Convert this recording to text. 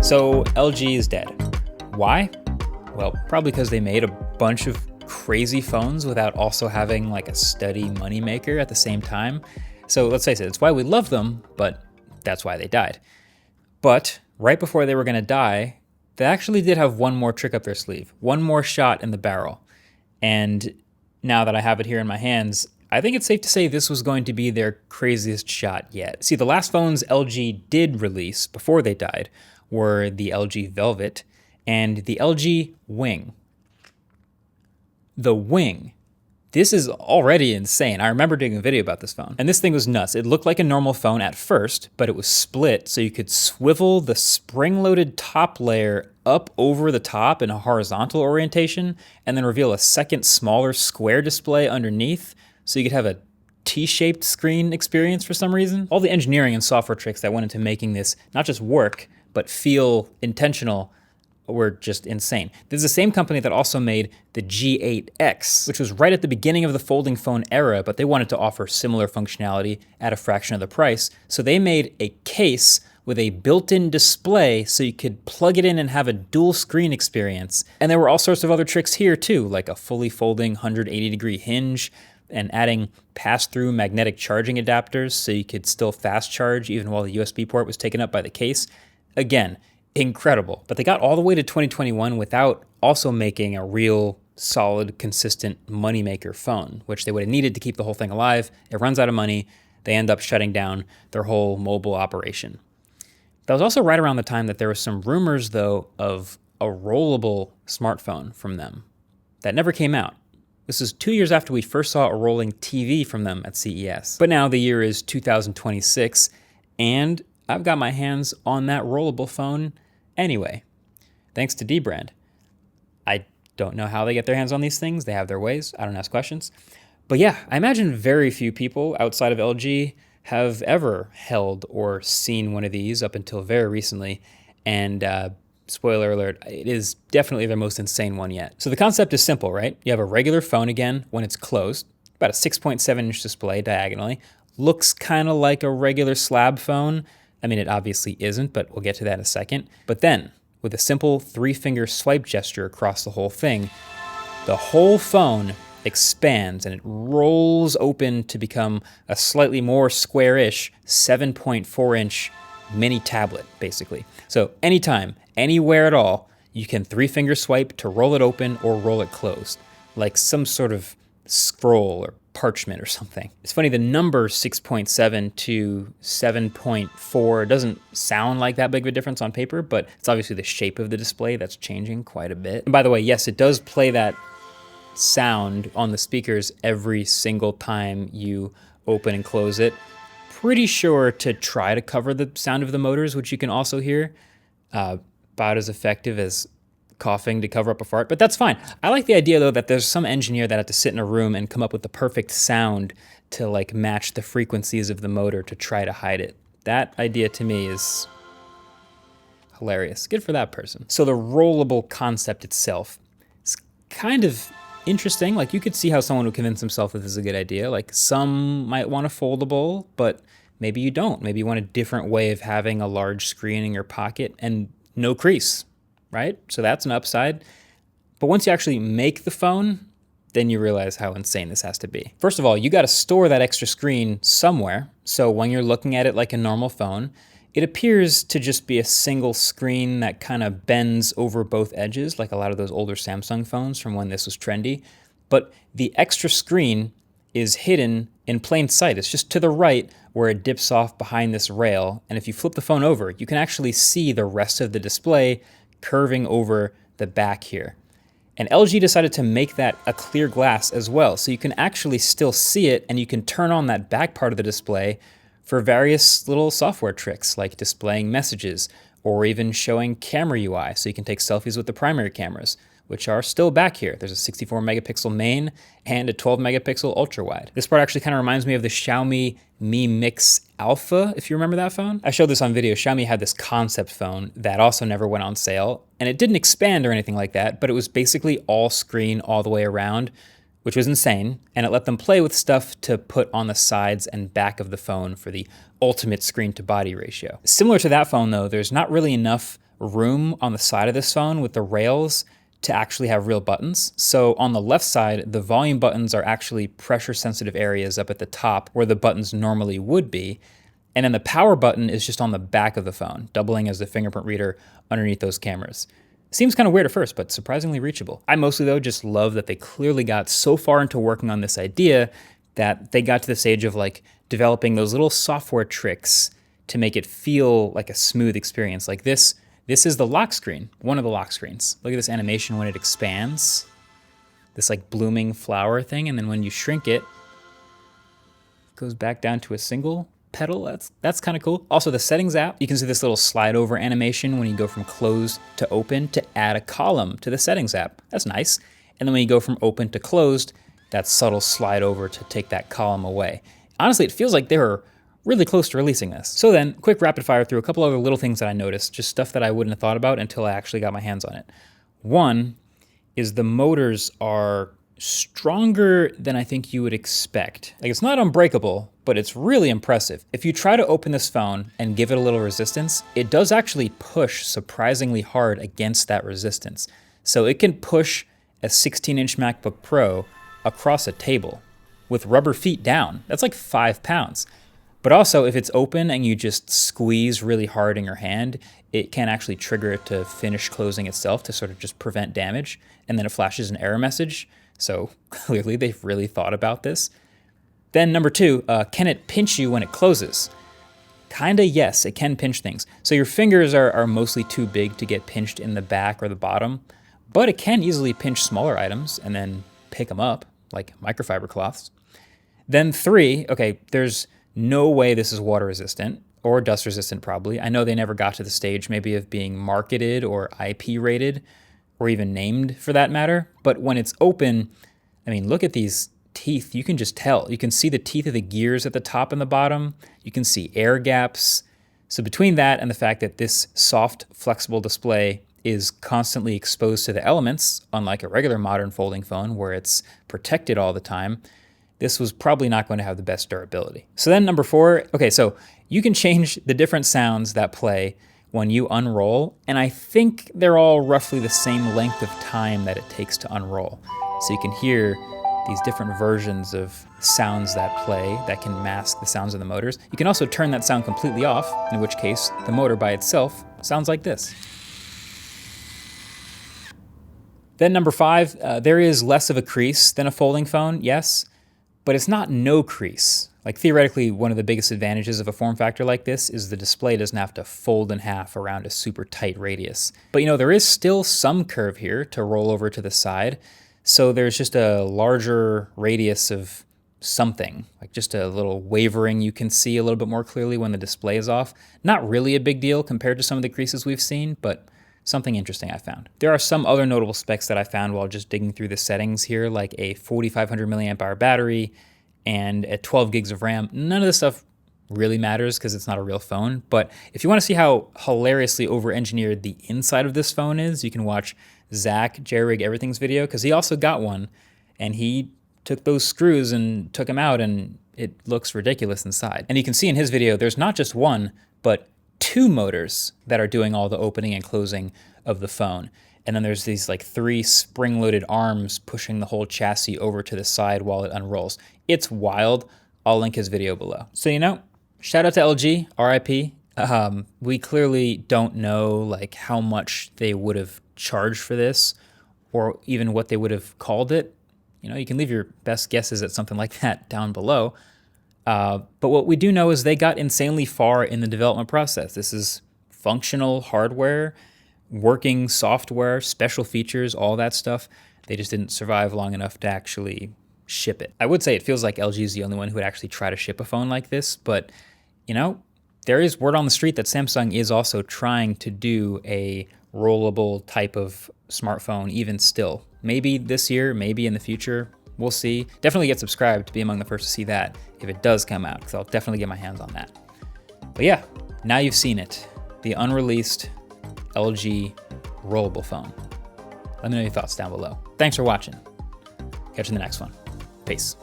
So LG is dead. Why? Well, probably because they made a bunch of crazy phones without also having like a steady moneymaker at the same time. So let's face it, it's why we love them, but that's why they died. But right before they were going to die, they actually did have one more trick up their sleeve, one more shot in the barrel. And now that I have it here in my hands, I think it's safe to say this was going to be their craziest shot yet. See, the last phones LG did release before they died were the LG Velvet and the LG Wing. The Wing. This is already insane. I remember doing a video about this phone, and this thing was nuts. It looked like a normal phone at first, but it was split so you could swivel the spring-loaded top layer up over the top in a horizontal orientation and then reveal a second smaller square display underneath so you could have a T-shaped screen experience for some reason. All the engineering and software tricks that went into making this not just work, but feel intentional were just insane. This is the same company that also made the G8X, which was right at the beginning of the folding phone era, but they wanted to offer similar functionality at a fraction of the price. So they made a case with a built-in display so you could plug it in and have a dual screen experience. And there were all sorts of other tricks here too, like a fully folding 180-degree hinge and adding pass-through magnetic charging adapters so you could still fast charge even while the USB port was taken up by the case. Again, incredible. But they got all the way to 2021 without also making a real solid, consistent moneymaker phone, which they would have needed to keep the whole thing alive. It runs out of money. They end up shutting down their whole mobile operation. That was also right around the time that there were some rumors, though, of a rollable smartphone from them that never came out. This is 2 years after we first saw a rolling TV from them at CES. But now the year is 2026, and I've got my hands on that rollable phone anyway, thanks to dbrand. I don't know how they get their hands on these things. They have their ways. I don't ask questions. But yeah, I imagine very few people outside of LG have ever held or seen one of these up until very recently. And spoiler alert, it is definitely their most insane one yet. So the concept is simple, right? You have a regular phone again when it's closed, about a 6.7-inch display diagonally. Looks kind of like a regular slab phone. I mean, it obviously isn't, but we'll get to that in a second. But then, with a simple 3-finger swipe gesture across the whole thing, the whole phone expands and it rolls open to become a slightly more square-ish 7.4-inch mini tablet, basically. So anytime, anywhere at all, you can 3-finger swipe to roll it open or roll it closed, like some sort of scroll or parchment or something. It's funny, the number 6.7 to 7.4 doesn't sound like that big of a difference on paper, but it's obviously the shape of the display that's changing quite a bit. And by the way, yes, it does play that sound on the speakers every single time you open and close it. Pretty sure to try to cover the sound of the motors, which you can also hear, about as effective as coughing to cover up a fart, but that's fine. I like the idea though that there's some engineer that had to sit in a room and come up with the perfect sound to like match the frequencies of the motor to try to hide it. That idea to me is hilarious. Good for that person. So the rollable concept itself is kind of interesting. Like you could see how someone would convince himself that this is a good idea. Like some might want a foldable, but maybe you don't. Maybe you want a different way of having a large screen in your pocket and no crease. Right? So that's an upside. But once you actually make the phone, then you realize how insane this has to be. First of all, you got to store that extra screen somewhere. So when you're looking at it like a normal phone, it appears to just be a single screen that kind of bends over both edges, like a lot of those older Samsung phones from when this was trendy. But the extra screen is hidden in plain sight. It's just to the right where it dips off behind this rail. And if you flip the phone over, you can actually see the rest of the display curving over the back here. And LG decided to make that a clear glass as well, so you can actually still see it and you can turn on that back part of the display for various little software tricks like displaying messages or even showing camera UI, so you can take selfies with the primary cameras, which are still back here. There's a 64 megapixel main and a 12 megapixel ultra wide. This part actually kind of reminds me of the Xiaomi Mi Mix Alpha, if you remember that phone. I showed this on video. Xiaomi had this concept phone that also never went on sale, and it didn't expand or anything like that, but it was basically all screen all the way around, which was insane, and it let them play with stuff to put on the sides and back of the phone for the ultimate screen to body ratio. Similar to that phone though, there's not really enough room on the side of this phone with the rails to actually have real buttons. So on the left side, the volume buttons are actually pressure sensitive areas up at the top where the buttons normally would be. And then the power button is just on the back of the phone, doubling as the fingerprint reader underneath those cameras. Seems kind of weird at first, but surprisingly reachable. I mostly though just love that they clearly got so far into working on this idea that they got to the stage of like developing those little software tricks to make it feel like a smooth experience. Like this is the lock screen, one of the lock screens. Look at this animation when it expands, this like blooming flower thing. And then when you shrink it, it goes back down to a single petal. That's kind of cool. Also the settings app, you can see this little slide over animation when you go from closed to open to add a column to the settings app. That's nice. And then when you go from open to closed, that subtle slide over to take that column away. Honestly, it feels like they were really close to releasing this. So then, quick rapid fire through a couple other little things that I noticed, just stuff that I wouldn't have thought about until I actually got my hands on it. One is the motors are stronger than I think you would expect. Like, it's not unbreakable, but it's really impressive. If you try to open this phone and give it a little resistance, it does actually push surprisingly hard against that resistance. So it can push a 16-inch MacBook Pro across a table with rubber feet down. That's like 5 pounds. But also, if it's open and you just squeeze really hard in your hand, it can actually trigger it to finish closing itself to sort of just prevent damage. And then it flashes an error message. So clearly they've really thought about this. Then number two, can it pinch you when it closes? Kinda yes, it can pinch things. So your fingers are mostly too big to get pinched in the back or the bottom, but it can easily pinch smaller items and then pick them up, like microfiber cloths. Then three, okay, there's no way this is water resistant or dust resistant probably. I know they never got to the stage maybe of being marketed or IP rated or even named for that matter. But when it's open, I mean, look at these teeth. You can just tell. You can see the teeth of the gears at the top and the bottom. You can see air gaps. So between that and the fact that this soft, flexible display is constantly exposed to the elements, unlike a regular modern folding phone where it's protected all the time, this was probably not going to have the best durability. So then number four, okay, so you can change the different sounds that play when you unroll, and I think they're all roughly the same length of time that it takes to unroll. So you can hear these different versions of sounds that play that can mask the sounds of the motors. You can also turn that sound completely off, in which case the motor by itself sounds like this. Then number five, there is less of a crease than a folding phone, yes, but it's not no crease. Like theoretically, one of the biggest advantages of a form factor like this is the display doesn't have to fold in half around a super tight radius. But there is still some curve here to roll over to the side. So there's just a larger radius of something, like just a little wavering you can see a little bit more clearly when the display is off. Not really a big deal compared to some of the creases we've seen, but something interesting I found. There are some other notable specs that I found while just digging through the settings here, like a 4,500 milliamp hour battery and at 12 gigs of RAM. None of this stuff really matters because it's not a real phone. But if you want to see how hilariously over-engineered the inside of this phone is, you can watch Zach, Jerry Everything's video, because he also got one and he took those screws and took them out and it looks ridiculous inside. And you can see in his video, there's not just one, but 2 motors that are doing all the opening and closing of the phone. And then there's these like 3 spring-loaded arms pushing the whole chassis over to the side while it unrolls. It's wild. I'll link his video below. So, shout out to LG, RIP. We clearly don't know like how much they would have charged for this or even what they would have called it. You can leave your best guesses at something like that down below. But what we do know is they got insanely far in the development process. This is functional hardware, working software, special features, all that stuff. They just didn't survive long enough to actually ship it. I would say it feels like LG is the only one who would actually try to ship a phone like this, but there is word on the street that Samsung is also trying to do a rollable type of smartphone even still. Maybe this year, maybe in the future. We'll see. Definitely get subscribed to be among the first to see that if it does come out, because I'll definitely get my hands on that. But yeah, now you've seen it. The unreleased LG rollable phone. Let me know your thoughts down below. Thanks for watching. Catch you in the next one. Peace.